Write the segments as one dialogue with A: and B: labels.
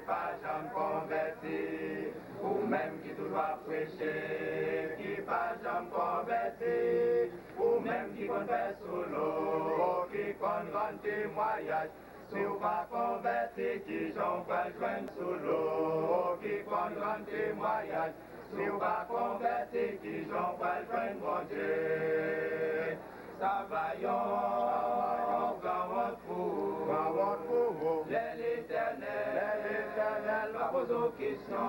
A: pas jamais converti, ou même qui doit prêcher, qui pas jamais converti, ou même qui compte faire sous l'eau, qui compte rendre témoignage. Si vous pas converti, qui j'en pas joindre sous l'eau, qui compte rendre témoignage. Si vous pas converti, qui j'en pas joindre mon Dieu. Savaillons, grand pour l'éternel, va poser aux questions,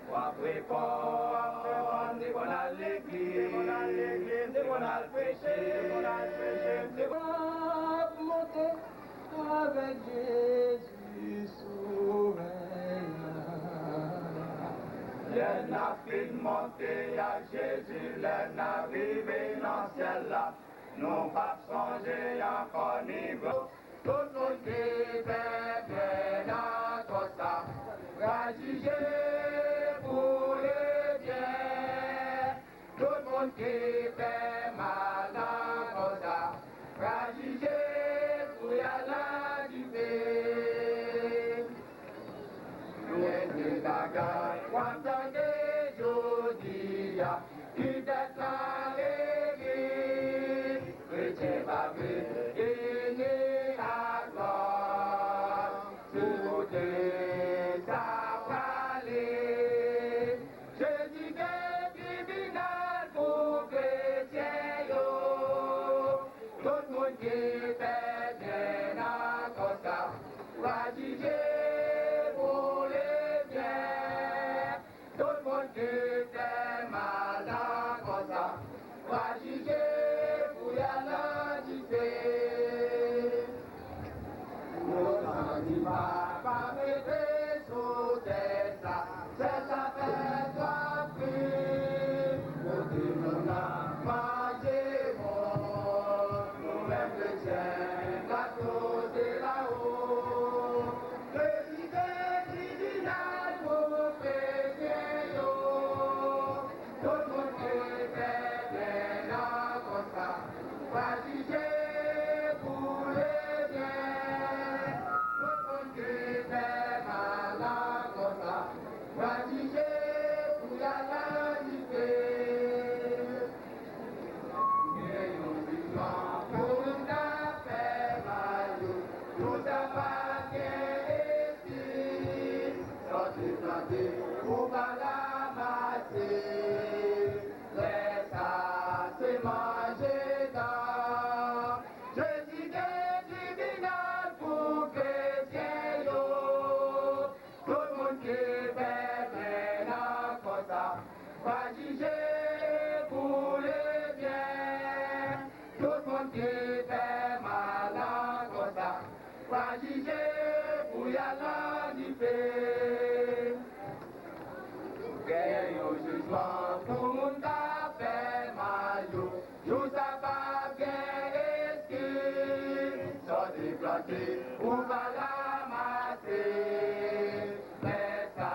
A: va répondre, des bonnes à l'église, des bonnes à pécher, des bonnes à monter avec Jésus souverain. Les navires montés à Jésus, les navires dans le ciel là. Non pas changer encore niveau. Tout le monde qui fait bien dans tout ça, va juger pour le bien. Tout le monde qui fait mal dans tout ça, va juger pour y aller du bien. Nous sommes d'accord, entendez aujourd'hui, qui déclare l'église. Chrétien va venir à gloire, tout est à parler. Je dis que tribunal pour chrétien, tout le monde qui fait bien à Costa va juger pour les biens. Tout le monde qui fait mal à Costa va juger. Pas mettre sous tête, c'est sa fête à prix. Nous disons là, mangez bon, nous-mêmes chrétiens, la chose est là-haut. Le l'idée tribunal pour chrétiens, tout le monde qui fait bien la constat, va juger pour les biens. Qui fait mal à cosa, va juger pour la laïcité. Et nous disons pour nous faire mal, tout ça va bien ici. Sortez planter pour pas la masser, laisse ça se manger dans. Je dis que tribunal pour chrétien, tout le monde qui fait bien la cosa va juger pour les biens. Tout le monde qui fait mal la cosa va juger pour y aller du paix. Qu'il y ait un jugement pour le monde qui fait mal, tout ça va bien excuse. Sortez planter ou va la masser, laisse ça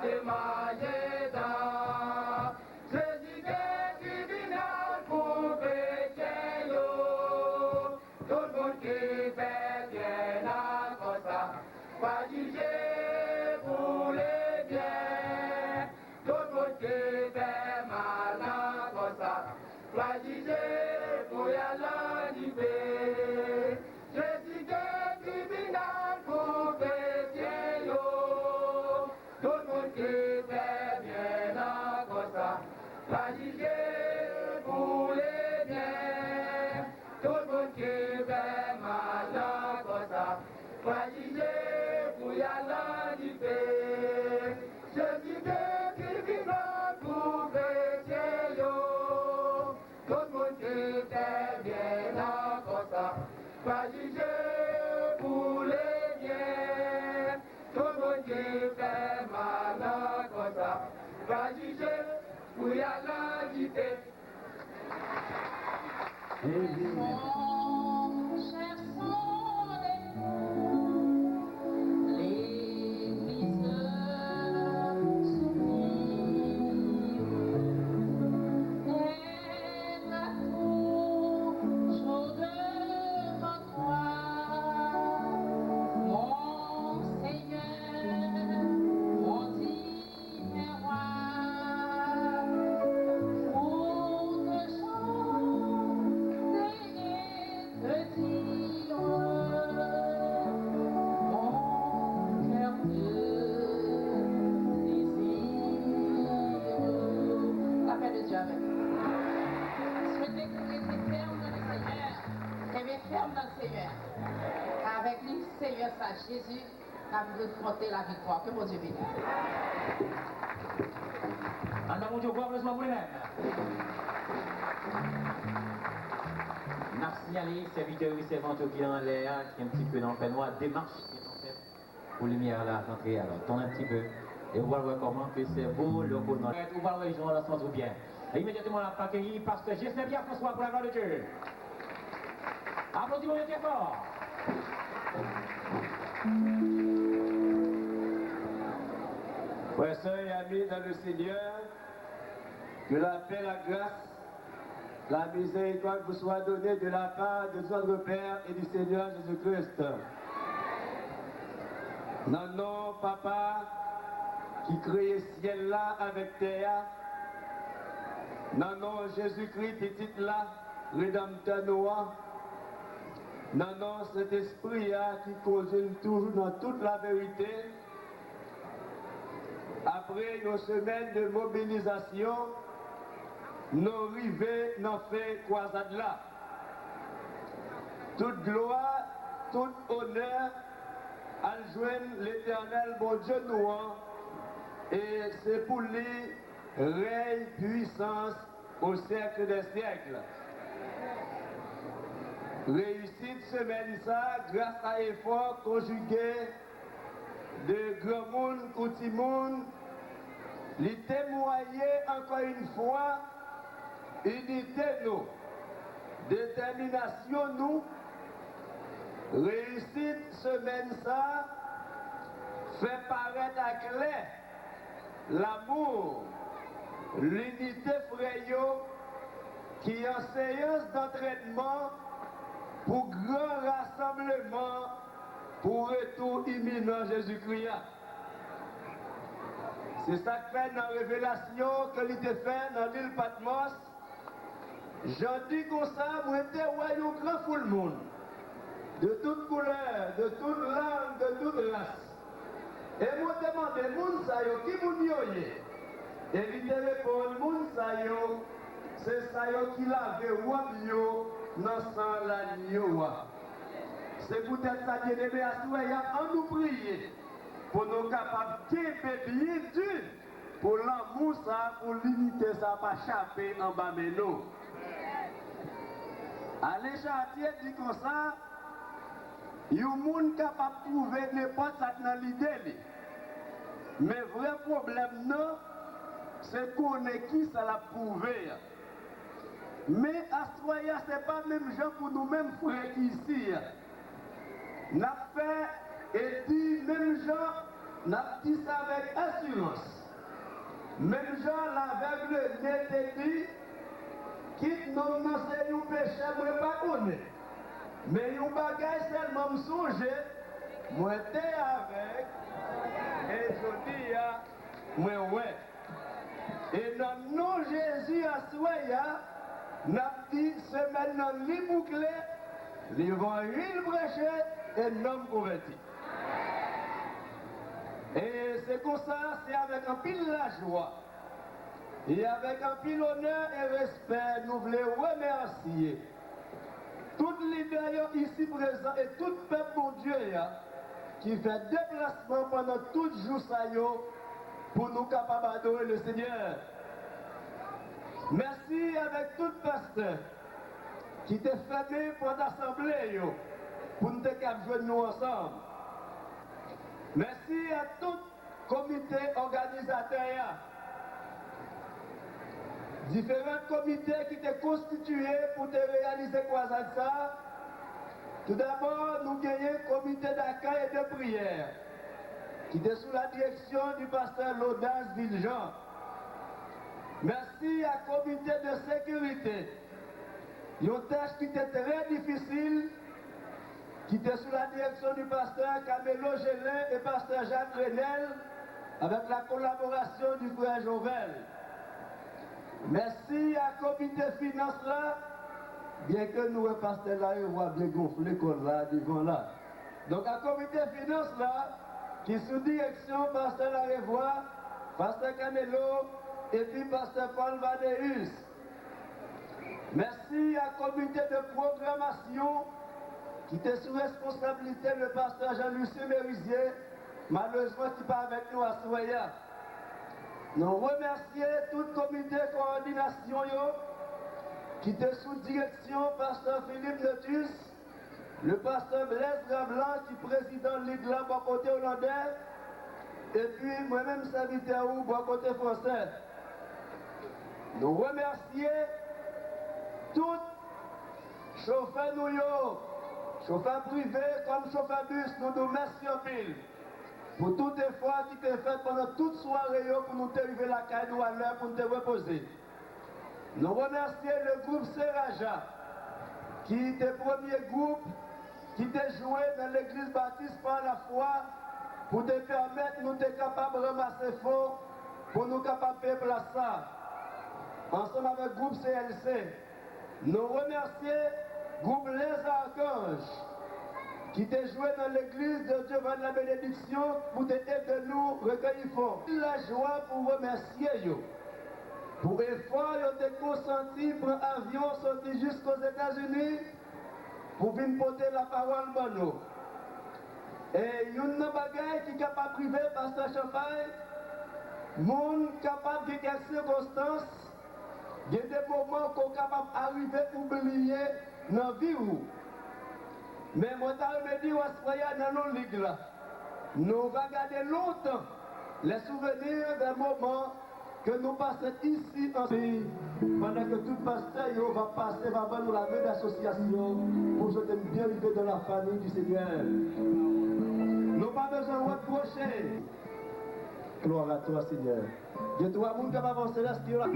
A: se manger dans. Je dis que tribunal pour chrétien, tout le monde qui fait bien la cosa va juger pour les biens. Tout le monde qui fait mal la cosa va juger pour y aller du paix. Je dis que tribunal pour chrétien, tout le monde qui fait bien la cosa va juger pour les biens. Tout le monde qui fait mal la cosa va juger pour y aller du paix. Je dis que tribunal pour chrétien, tout le monde qui fait bien la cosa va juger pour les biens. Tout le monde qui fait mal la cosa va juger pour y aller du paix.
B: Chers sont les fous, l'Église soumise, elle a toujours devant toi, mon Seigneur. ferme dans le Seigneur. Avec lui, Seigneur, ça, Jésus, a remporté la victoire. Que mon Dieu bénisse.
C: On a mon Dieu, applaudissement pour lui-même. On a signalé serviteurs et servantes qui sont en l'air, qui est un petit peu dans le fait noir, démarche qui est en fait pour lumière là, rentrer. Alors, tourne un petit peu et on va voir comment que c'est beau le beau nom. On va voir les gens là, se bien. Et immédiatement, on a accueilli pasteur Jesner bien François pour la gloire de Dieu. Applaudissons très fort.
A: Frères, sœurs et amis dans le Seigneur, que la paix, la grâce, la miséricorde vous soit donnée de la part de notre Père et du Seigneur Jésus-Christ. Non, non, Papa, qui crée ciel là avec terre. Non, non, Jésus-Christ, petit là, Rédempteur Noah. Non, non, cet esprit là qui conduit toujours dans toute la vérité. Après une semaine de mobilisation, nous arrivons dans fait croisade là. Toute gloire, tout honneur à joindre l'éternel bon Dieu nous. Et c'est pour lui règne puissance au siècle des siècles. Réussite semaine ça, grâce à effort conjugué de grand monde, petit monde, les témoigner encore une fois, unité nous, détermination nous, réussite semaine ça, fait paraître à clair l'amour, l'unité frère qui en séance d'entraînement pour grand rassemblement pour retour imminent Jésus-Christ. C'est ça que fait dans la révélation que l'il était fait dans l'île Patmos. J'en dis comme ça, moi j'étais un grand foule monde, de toute couleur, de toute langue, de toute race. Et moi demandé, moun sa yo, qui moun yo yé? Et il te répond, moun sa yo, c'est ça yo qui lave wap yo, dans sang l'agneau. C'est peut-être ça qui est aimé à souhaiter, en nous prier, pour nous capables de bien dur, pour l'amour ça, pour l'unité ça, pas chapper en bas de nous. Allez chantier dit comme ça, il y a un monde capable de trouver n'importe ça dans l'idée. Mais le vrai problème, non, c'est qu'on est qui ça l'a prouvé. Mais à ce moment-là, ce n'est pas même gens pour nous-mêmes frères ici. Nous avons fait et dit, même gens, nous avons dit ça avec assurance. Même gens, l'aveugle n'était dit, quitte nous lancer nous péché, moi pas connaître. Mais nous bagaille seulement me songer, moi t'es avec, et je dis, moi ouais. Et dans le nom de Jésus à Soya, nous avons dit, semaine dans les bouclés, les vents huile brèche et l'homme converti. Et c'est comme ça, c'est avec un pile la joie. Et avec un pile honneur et respect, nous voulons remercier tous les leaders ici présents et tout le peuple mon Dieu qui fait déplacement pendant tout le jour pour nous capables d'adorer le Seigneur. Merci avec tout le pasteur qui t'a fermé pour l'assemblée pour nous jouer nous ensemble. Merci à tout comité organisateur. Différents comités qui étaient constitués pour te réaliser quoi ça. Tout d'abord, nous gagnons un comité d'accueil et de prière qui était sous la direction du pasteur Laudas Villejean. Merci à comité de sécurité. Une tâche qui était très difficile, qui était sous la direction du pasteur Camelo Gélin et pasteur Jacques Renel, avec la collaboration du frère Jovel. Merci à comité finance là, bien que nous, le pasteur là, on va bien gonfler comme là, devant là. Donc à comité finance là, qui sous direction pasteur Larevoix, pasteur Camelo et puis pasteur Paul Vadeus. Merci à comité de programmation
D: qui était sous responsabilité le pasteur Jean-Lucien Mérisier, malheureusement qui n'est pas avec nous à Soya. Nous remercions tout le comité de coordination qui était sous direction pasteur Philippe Notus, le pasteur Blaise Rablan qui est président de l'Église bon côté hollandais, et puis moi-même serviteur ou bon côté français. Nous remercions tous chauffeurs nous, chauffeurs privés comme chauffeurs bus, nous nous remercions en pile pour tout effort qui était fait pendant toute soirée pour nous arriver la caille nous à l'heure pour nous reposer. Nous remercions le groupe Seraja, qui était le premier groupe qui était joué dans l'église baptiste par la foi pour te permettre de nous être capables de ramasser fonds pour nous capables de payer ça. Ensemble avec le groupe CLC, nous remercions le groupe Les Archanges, qui était joué dans l'église de Dieu de la bénédiction pour aider de nous recueillir fonds. La joie pour remercier eux. Pour l'effort, ils ont consenti pour avion sorti jusqu'aux États-Unis pour venir porter la parole pour nous. Et il y a une bagaille qui est capable de priver, pasteur Champagne, monde capable de quelques circonstances, il y a des moments qu'on est capable d'arriver à oublier dans la vie. Mais moi, je me dis, dans nos ligues là, nous allons garder longtemps les souvenirs des moments que nous passons ici en pays, pendant que tout pasteur va passer, va nous la main d'association pour se bien vivre dans la famille du Seigneur. Nous n'avons pas besoin de reprocher. Gloire à toi, Seigneur. Je dois vous avancer là, ce qu'il y a.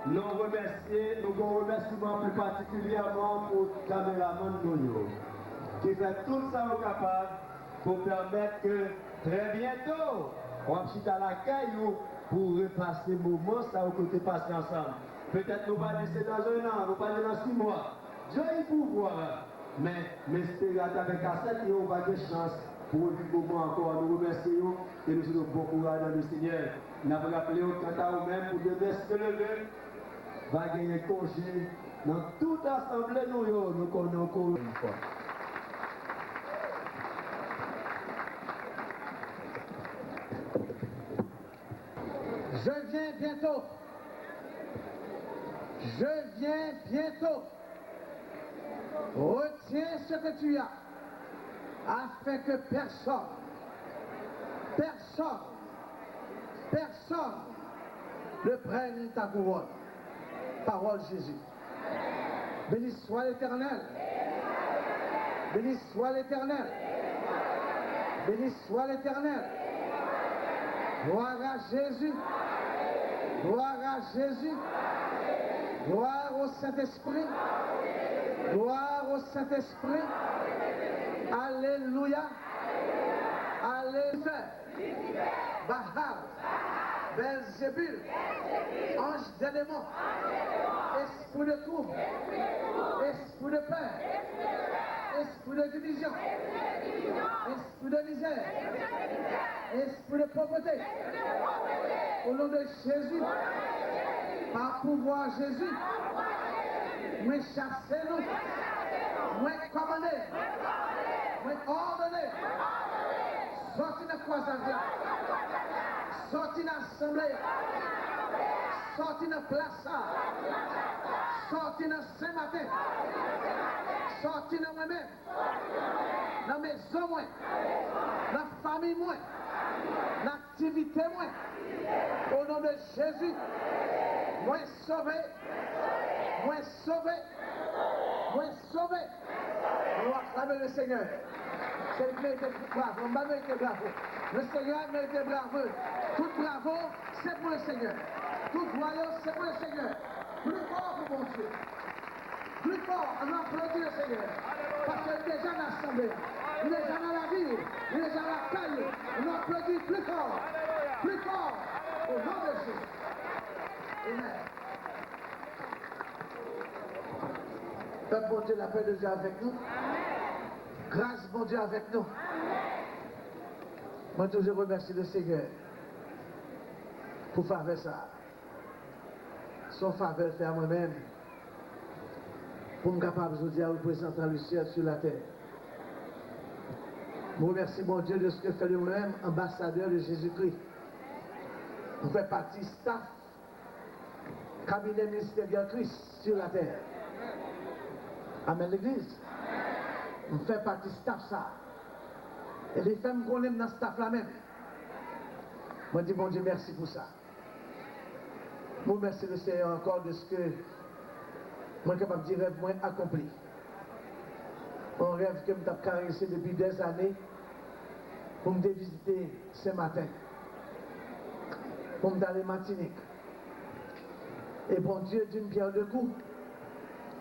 D: nous remercier, nous avons un remerciement plus particulièrement pour le caméraman Nono, qui fait tout ça au capable pour permettre que très bientôt, on va à la caillou pour repasser le moment, ça au côté passer ensemble. Peut-être nous pas laisser dans un an, nous pas dans 6 mois. Dieu est pouvoir. Mais espérons avec Cassette, on va avoir des chances pour vivre le moment encore. Nous remercions et nous disons bon courage dans le Seigneur. Nous avons rappelé quant à vous-même pour demain, ce que le Dieu va gagner congé dans toute assemblée, nous connaissons encore une fois.
E: Je viens bientôt. Je viens bientôt. Retiens ce que tu as, afin que personne ne prenne ta couronne. Parole Jésus. Béni soit l'Éternel. Béni soit l'Éternel. Béni soit l'Éternel. Gloire à Jésus. Gloire à Jésus. Gloire au Saint-Esprit. Gloire au Saint-Esprit. Alléluia. Alléluia. Bahal. Belzébul. Ange d'élément. Esprit de trouble. Esprit de peur. Esprit de division. Esprit de misère. Esprit de pauvreté. Au nom de Jésus. Par pouvoir Jésus. Moi chassez-nous. Moi commandez. Moi ordonnez. Sortez de croisade. Sortez de l'assemblée. Sortez de place. Sortez de ce matin. Sortez de moi-même. Dans mes maisons, moi. Dans la famille, moi. Dans l'activité, moi. Au nom de Jésus. Moi sauvé. Moi sauvé. Moi sauvé. On va acclamer le Seigneur. C'est le mérite bravo. On va mériter bravo. Le Seigneur mérite bravo. Tout bravo, c'est pour le Seigneur. Tout royaume, c'est pour le Seigneur. Plus fort pour mon Dieu. Plus fort, on applaudit le Seigneur. Parce qu'il est déjà dans l'assemblée. Il est déjà dans la ville. Il est déjà dans la caille. On applaudit plus fort. Plus fort. Au nom de Jésus. Amen. Peuple bon Dieu, la paix de Dieu avec nous. Grâce bon Dieu avec nous. Moi toujours remercie le Seigneur pour faire ça. Son faveur fait à moi-même pour me capable de représenter le ciel sur la terre. Je remercie mon Dieu de ce que fait de moi-même ambassadeur de Jésus-Christ. Je fais partie staff cabinet ministériel Christ sur la terre. Amen l'église. Je fais partie staff ça. Et les femmes qu'on aime dans ce staff là même. Moi je dis bon Dieu merci pour ça. Je remercie le Seigneur encore de ce que moi suis capable de dire rêve moins accompli. Un rêve que je me caressé depuis des années pour me visiter ce matin. Pour me aller Martinique. Et bon Dieu d'une pierre deux coups.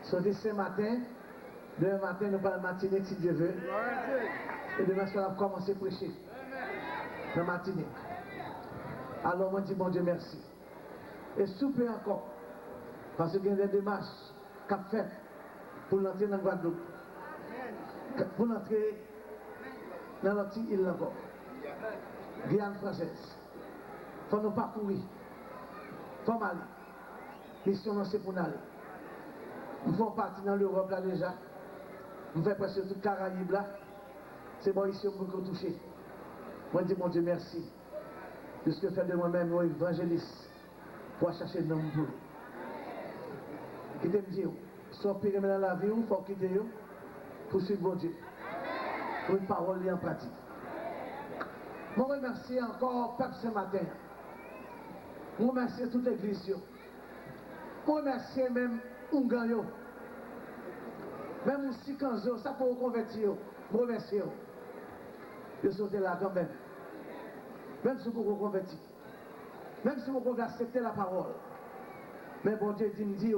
E: Sauter ce matin, demain matin nous parlons Martinique si Dieu veut. Et demain soir on va commencer à prêcher. Dans Martinique. Alors moi je dis bon Dieu merci. Et souper encore. Parce qu'il y a des démarches qu'a fait pour l'entrer dans Guadeloupe. Pour l'entrer dans l'autre île encore. Guyane française. Il faut nous parcourir. Il faut aller. Mission c'est pour nous aller. Nous faisons partie dans l'Europe là déjà. Nous faisons presque toute Caraïbe là. C'est bon ici on peut toucher. Moi je dis mon Dieu merci. De ce que fait de moi-même, moi évangéliste, pour chercher le nom de Dieu. Qui te me dit, si on peut dans la vie, il faut quitter pour suivre mon Dieu. Pour une parole en pratique. Je remercie encore peuple ce matin. Je remercie toute l'église. Je remercie même Ungan. Même si Kanzo, ça peut vous convertir. Je remercie. Je suis là quand même. Même si vous vous convertissez, même si vous pouvez accepter la parole, Mais bon Dieu dit, me dit,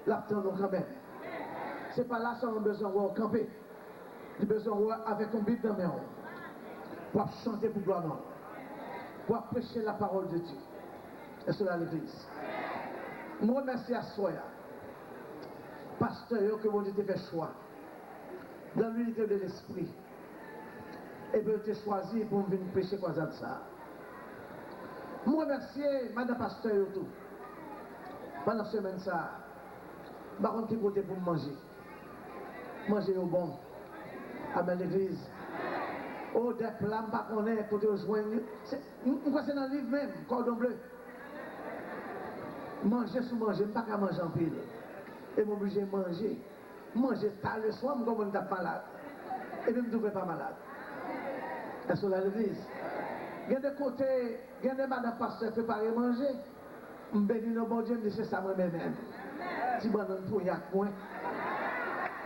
E: l'attendons quand même. C'est pas là qu'on a besoin de camper. Il a besoin de avec un Bible dans mes mains. Pour chanter pour gloire, pour prêcher la parole de Dieu. Et cela l'église. Moi, remercie à Soya, pasteur, que mon Dieu t'a fait choix, dans l'unité de l'esprit, et bien tu choisi pour venir prêcher quoi ça. Moi, remercie madame pasteur, tout. Pendant la semaine, ça, par contre, qui côté pour manger. Manger au bon, à l'église. Oh, des plats, je ne sais pas côté joindre. C'est dans le livre même, cordon bleu. Manger sous manger, je ne peux pas manger en pile. Et je suis obligé de manger. Manger tard le soir, je ne suis pas malade. Et même je ne suis pas malade. Est-ce que l'église? Il y a des côtés, il y a des madame pasteur préparer manger. Je bénis le bon Dieu, je dis c'est ça moi-même. Si je donne pour y a point.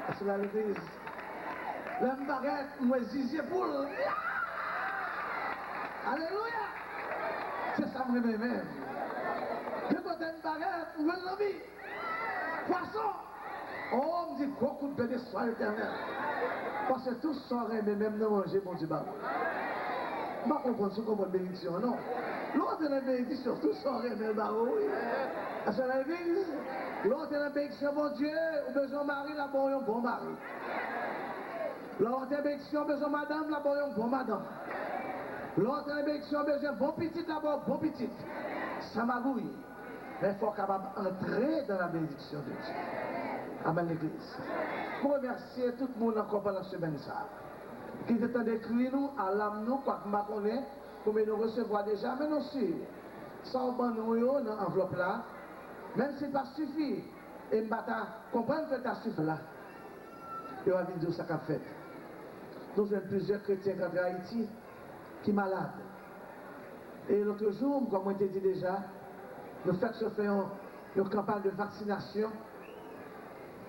E: Est-ce que l'église? L'homme baguette, moi zizier pour. Alléluia! C'est ça moi-même. Je côté une baguette, ou une lobby. Poisson! Oh, on me dit, gros coup de béné soit l'éternel. Parce que tous sont aimés, même non manger, mon Dieu, bah. Je ne comprends pas comment bénédiction, non. L'autre est la bénédiction, tous sont aimés, bah oui. Est-ce que l'église? L'autre est la bénédiction, mon Dieu, ou besoin de mari, là, bon, un bon mari. L'autre est la bénédiction, besoin de madame, là, bon, un bon madame. L'autre est la bénédiction, besoin de bon petit, là, bon petit. Ça m'agouille. Mais il faut capable d'entrer dans la bénédiction de Dieu. Amen l'église. Je remercie tout le monde encore pendant la semaine. Qui est en d'écrire nous, à l'âme nous, quoi que je connais, pour nous recevoir déjà, mais nous aussi. Sans ban nous dans l'enveloppe là, même si pas suffit, et je comprendre que ça suffit là. Et on va dire ça qu'a fait. Nous avons plusieurs chrétiens qui sont en Haïti qui sont malades. Et l'autre jour, comme je t'ai dit déjà, nous faisons une campagne de vaccination.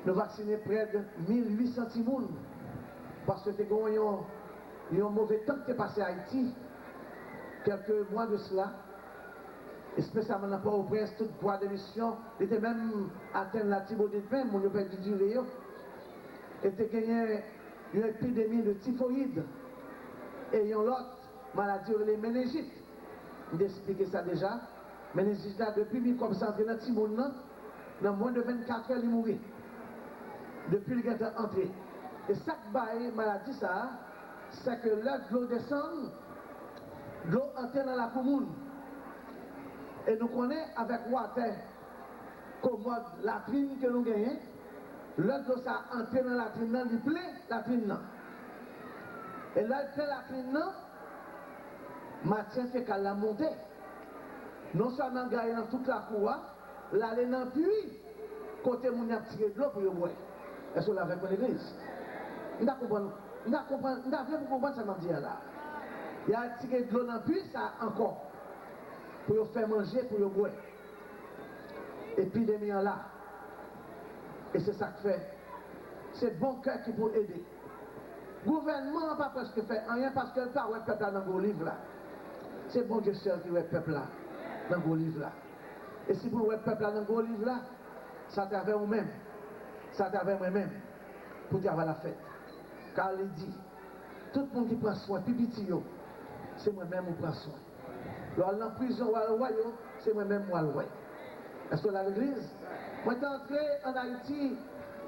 E: Nous vaccinons près de 1800 personnes. Parce que nous avons un mauvais temps qui est passé à Haïti, quelques mois de cela, et spécialement dans Port-au-Prince, toute bois d'émission, était même atteint la Thibaudet même, on a perdu du Léo, et il gagné une épidémie de typhoïde, et il y a l'autre maladie, les méningites. Je vais expliquer ça déjà. Méningite là, depuis qu'il commence à entrer dans Timoun, dans moins de 24 heures, il mourit. Depuis qu'il est entré. Et ça qui maladie, ça, c'est que là, l'eau descend, l'eau entre dans la commune. Et nous connaissons avec water, comme la latrine que nous gagnons, l'eau ça entre dans la latrine, il plein la latrine. Et là, il plein la latrine, Mathieu fait qu'elle l'a monté. Non seulement gagner dans toute la cour, l'aller dans le puits, côté où on a tiré de l'eau pour le boire. Est-ce que vous l'avez avec l'église? Vous comprenez ça m'a dit là. Il y a tiré de l'eau dans le puits, ça encore. Pour le faire manger, pour le boire. Épidémie là. Et c'est ça que fait. C'est bon cœur qui peut aider. Le gouvernement n'a pas presque fait rien parce que le peuple là dans vos livres là. C'est bon Dieu seul qui est le peuple là. Dans vos livres là. Et si vous voyez le peuple là dans vos livres là, ça travers vous-même, ça travers moi-même, pour dire la fête. Car il dit, tout le monde qui prend soin, pipiti, c'est moi-même qui prend soin. Lorsque en prison ou à l'oyo, c'est moi-même qui le royaume. Est-ce que là l'église? Moi, je suis entré en Haïti,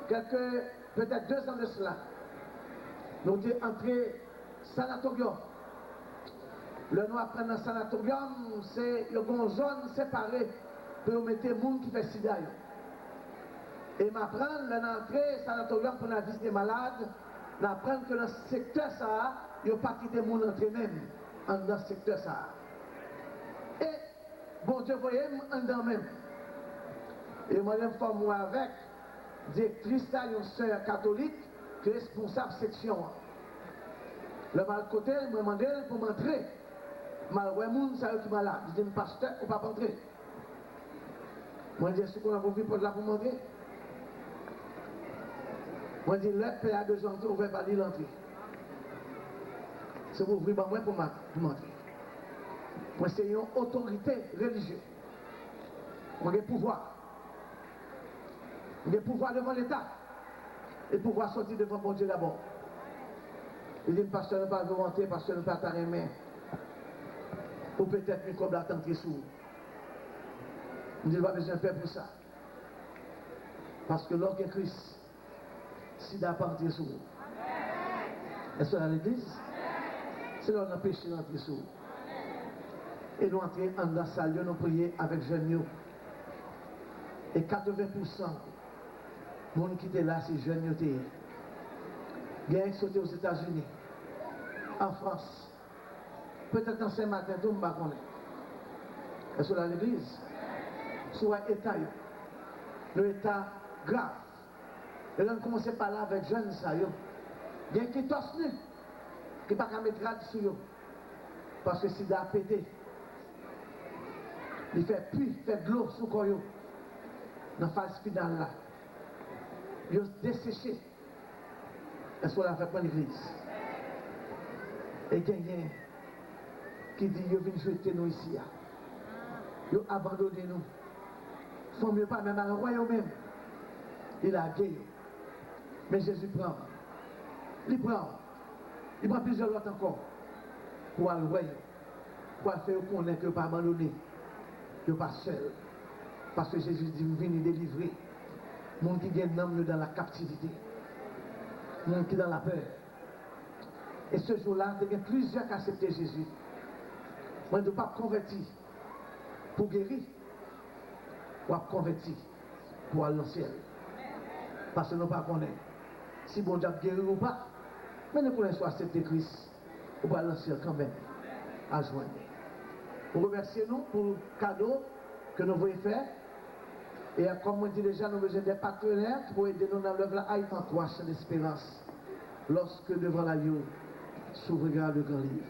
E: peut-être 2 ans de cela. Nous sommes entrés sanatorium. Le nous apprend dans le sanatorium, c'est une zone séparée pour mettre les gens qui font sida. Et m'apprendre, l'entrée sanatorium pour la visite des malades, m'apprendre que dans ce secteur, ça, il n'y a pas quitté les gens entre eux-mêmes, dans ce secteur. Ça. Et, bon Dieu, voyez, en dedans même. Et moi, je forme moi avec, directrice, une sœur catholique, qui est responsable section. Le mal côté, je me demandé pour m'entrer. Mal ouais moun ça qui malade. Je dis pasteur ou pas entrer. Moi je dis est-ce qu'on a envie pour là pour m'entrer. Moi je dis le père a besoin d'entrer, ouvert pas l'entrée. C'est pour ouvrir moi pour m'entrer. Moi c'est une autorité religieuse. Moi j'ai pouvoir. Il y a pouvoir devant l'État. Et pouvoir sortir devant mon Dieu d'abord. Il dit, pasteur, ne pas volonté, pasteur, ne pas ta main. Ou peut-être une comme la tente sous. Il dit, il n'y a pas besoin de faire pour ça. Parce que lorsque Christ, s'il a pas entré sous. Est-ce que dans l'église? C'est là qu'on a péché d'entrer sous. Et nous entrons dans la salle, nous prions avec jeunes. Et 80% les gens qui étaient là, c'est jeunes. Il y a qui sont aux États-Unis, en France. Peut-être dans ce matin, tout le monde connaît. Est-ce que dans l'église? Soit l'État, le État grave. Et là, on commence par là avec jeunes. Il y a qui tosse nu, qui ne peut pas mettre grade sur eux. Parce que si il a pété, il fait pluie, il fait de l'eau sur le corps. Dans la phase finale là. Ils ont desséché. Est-ce qu'on l'a fait pour l'église? Et quelqu'un qui dit, ils viennent jeter nous ici. Ils ont abandonné nous. Ils ne font mieux pas, même à un royaume même. Il a gagné. Mais Jésus prend. Il prend. Il prend plusieurs autres encore. Pour aller royaume. Pour faire connaître que pas abandonné. Que pas seul. Parce que Jésus dit, venez délivrer. Les gens qui gagnent dans la captivité. Les gens qui sont dans la peur. Et ce jour-là, il y a plusieurs qui acceptent Jésus. Moi, je ne pas convertir pour guérir. Ou à convertir pour aller au ciel. Parce que nous ne pas connaître si bon Dieu guérir ou pas. Mais nous connaissons accepter Christ. Ou pas aller au ciel quand même. À joindre. Vous remerciez nous pour le cadeau que nous voulons faire. Et comme on dit déjà, nous avons besoin des partenaires pour aider nous dans l'œuvre à en toi, c'est l'espérance. Lorsque devant la lieu s'ouvrira le grand livre.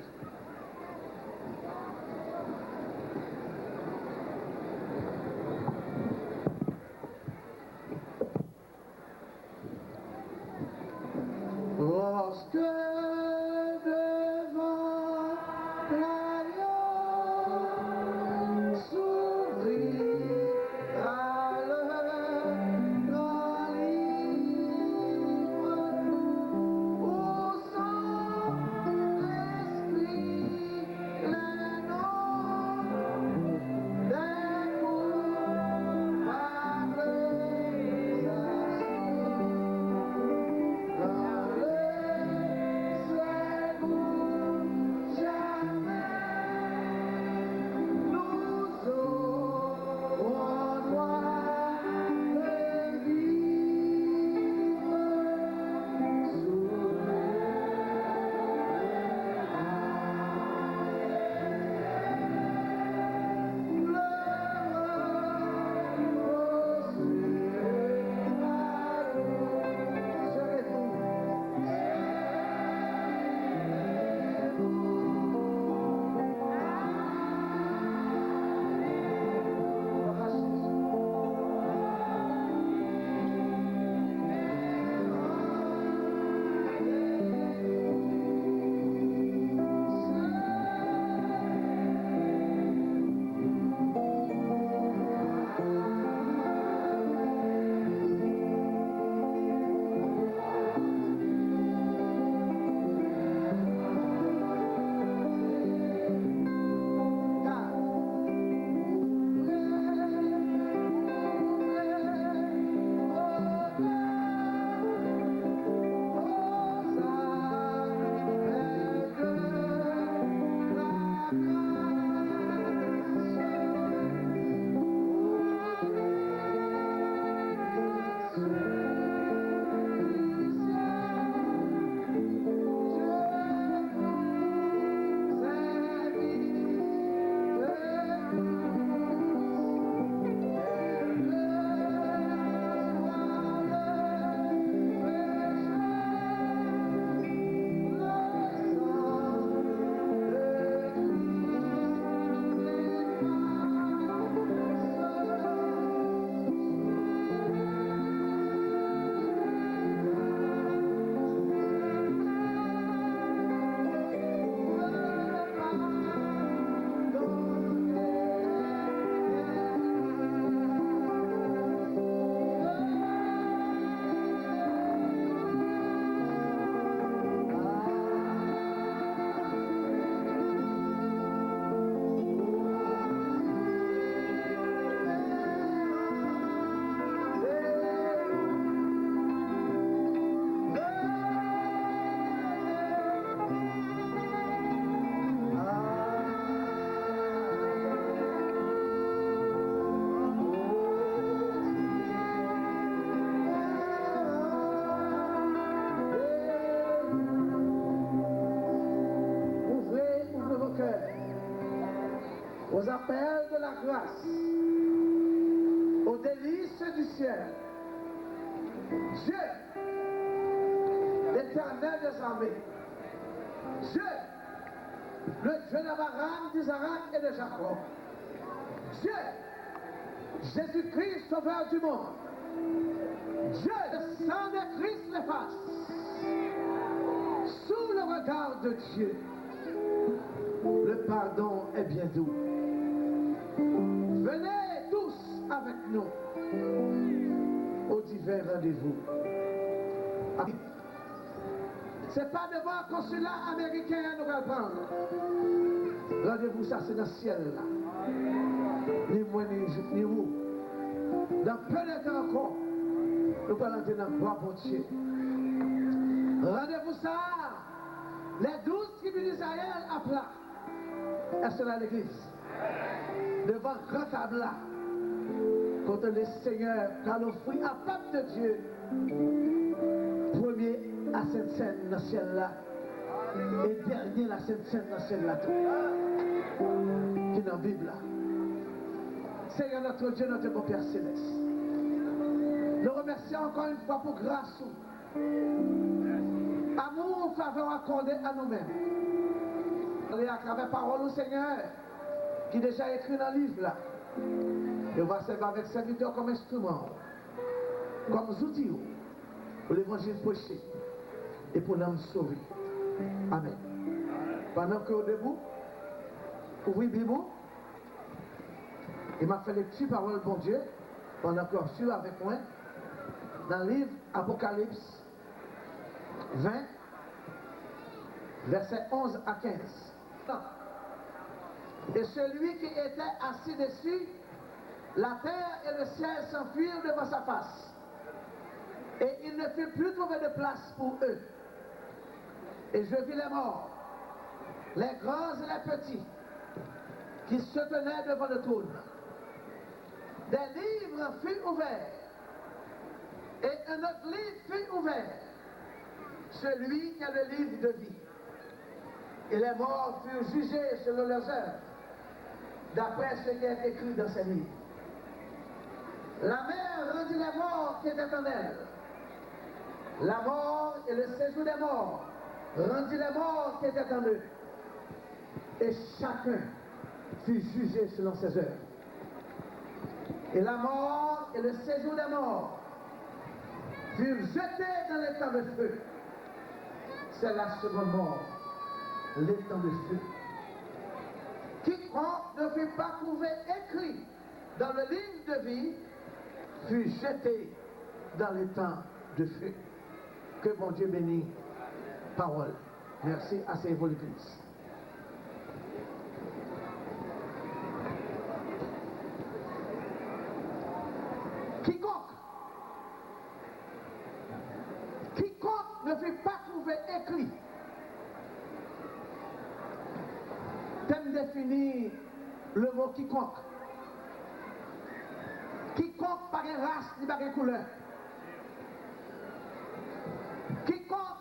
E: Lorsque devant la lieu s'ouvrira le grand livre, où son esprit la grâce, aux délices du ciel, Dieu, l'Éternel des armées, Dieu, le Dieu d'Abraham, d'Isaac et de Jacob, Dieu, Jésus-Christ, sauveur du monde, Dieu, le sang de Christ l'efface, sous le regard de Dieu, le pardon est bien doux. Venez tous avec nous aux divers rendez-vous. C'est pas devant un consulat américain à nous prendre. Rendez-vous, ça c'est dans le ciel là. Ni moi ni vous. Dans peu de temps encore, nous allons entrer dans le bois pour Dieu. Rendez-vous ça, les 12 tribus d'Israël à plat. Est-ce que là l'église? Devant le grand table là, quand le Seigneur, quand l'offrit à peuple de Dieu, premier à cette scène dans le ciel là, et dernier la cette scène dans le ciel là, qui est dans la Bible là. Seigneur notre Dieu, notre bon Père Céleste, nous remercions encore une fois pour grâce, amour, faveur accordée à nous-mêmes. Et à travers parole au Seigneur, qui est déjà écrit dans le livre là, et on va servir avec serviteur comme instrument, comme outil pour l'évangile prêché et pour l'âme sauvée. Amen. Pendant que vous êtes debout, ouvrez la Bible, il m'a fait les petites paroles, bon Dieu, pendant que vous êtes avec moi, dans le livre Apocalypse 20, versets 11 à 15. Et celui qui était assis dessus, la terre et le ciel s'enfuirent devant sa face. Et il ne fut plus trouvé de place pour eux. Et je vis les morts, les grands et les petits, qui se tenaient devant le trône. Des livres furent ouverts, et un autre livre fut ouvert, celui qui a le livre de vie. Et les morts furent jugés selon leurs œuvres, d'après ce qui est écrit dans ces livres. La mer rendit les morts qui étaient en elle. La mort et le séjour des morts rendit les morts qui étaient en eux. Et chacun fut jugé selon ses œuvres. Et la mort et le séjour des morts furent jetés dans les temps de feu. C'est la seconde mort, les temps de feu. Quiconque ne fut pas trouvé écrit dans le livre de vie fut jeté dans les temps de feu. Que bon Dieu bénisse. Parole. Merci à ces évolutrices. Quiconque ne fut pas trouvé écrit. Thème définir le mot quiconque. Quiconque par une race ni par une couleur. Quiconque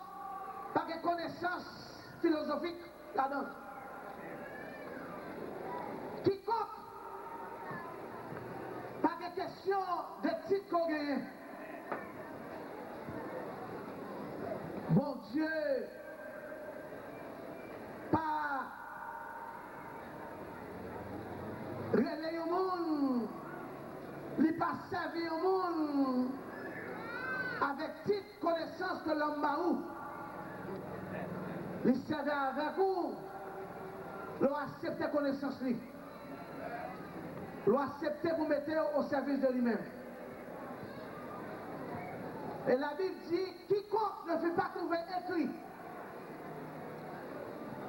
E: par une connaissance philosophique là-dedans. Quiconque par une question d'éthique qu'on gagne. Bon Dieu, pas relayer au monde, il pas servir au monde avec petite connaissance que l'homme a où. Il servait avec vous, l'on accepte connaissance lui. L'on accepte pour mettre au service de lui-même. Et la Bible dit, quiconque ne fut pas trouvé écrit.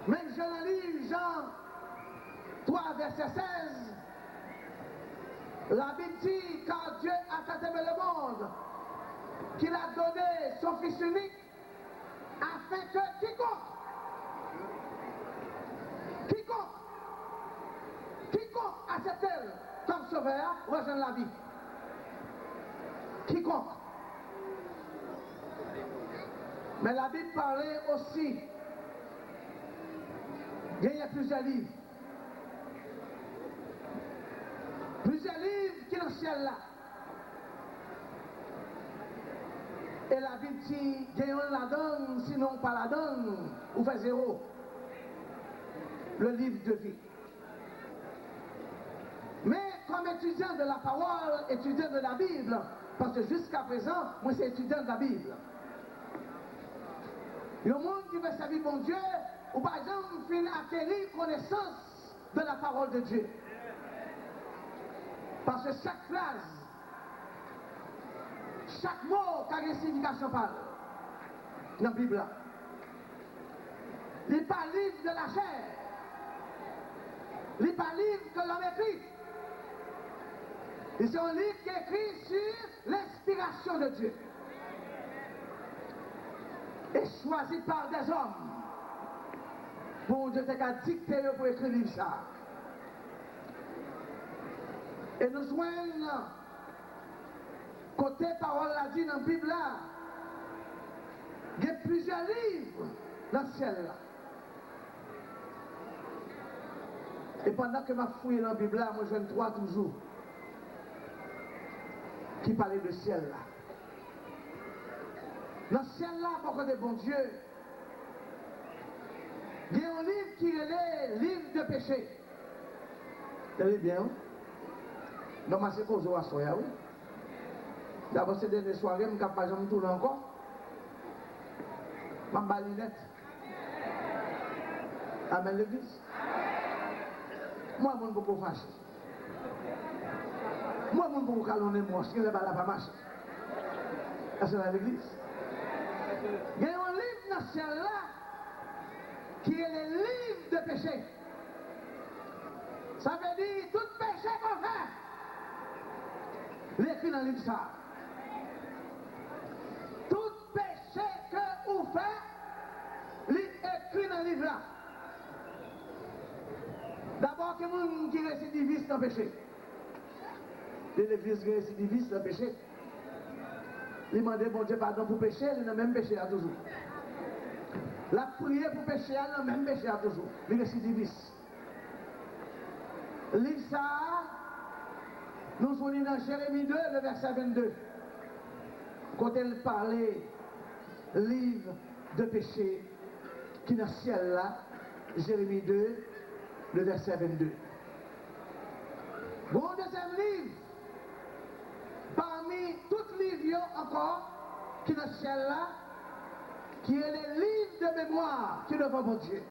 E: Même je le lis, Jean 3, verset 16. La Bible dit, car Dieu a tant aimé le monde, qu'il a donné son Fils unique, afin que quiconque accepte comme sauveur, rejoigne la vie. Quiconque. Mais la Bible parlait aussi, il y a plusieurs livres. Plusieurs livres qui sont dans le ciel là. Et la Bible dit, gagnons la donne, sinon pas la donne, ou fait zéro. Le livre de vie. Mais comme étudiant de la parole, étudiant de la Bible, parce que jusqu'à présent, moi c'est étudiant de la Bible. Le monde qui veut servir mon Dieu, ou par exemple, fin acquérir connaissance de la parole de Dieu. Parce que chaque phrase, chaque mot qui a une signification parle dans la Bible. Il n'est pas livre de la chair. Il n'est pas livre que l'homme écrit. C'est un livre qui est écrit sur l'inspiration de Dieu. Et choisi par des hommes. Bon Dieu t'a dicté pour écrire le livre ça. Et nous joignons, côté parole l'a dit dans la Bible là, il y a plusieurs livres dans le ciel là. Et pendant que je fouille dans la Bible là, moi je viens trois toujours qui parlaient de ciel là. Dans le ciel là, pour que de bon Dieu, il y a un livre qui est le livre de péché. Tenez bien, non, mais c'est cause de soya, oui. D'abord, c'est des soirées, je ne peux pas jamais tourner encore. Ma balinette. Amen l'église. Moi, je ne peux pas fâcher. Moi, je ne peux pas calonner moi, si je ne peux pas marcher. C'est dans l'église. Il y a un livre dans ce ciel-là qui est le livre de péché. Ça veut dire tout péché qu'on fait. L'écrit dans le livre ça. Tout péché que vous faites, l'écrit dans le livre là. D'abord, que vous qui récidiviste dans le péché. L'église récidiviste dans le péché. Il demande bon Dieu pardon pour pécher, il a même péché à toujours. La prière pour pécher, il a même péché à toujours. Il récidiviste. Livre ça, nous sommes dans Jérémie 2, le verset 22. Quand elle parlait, livre de péché, qui est dans le ciel là, Jérémie 2, le verset 22. Bon deuxième livre, parmi tous les livres encore, qui est dans le ciel là, qui est les livres de mémoire qui est devant mon Dieu.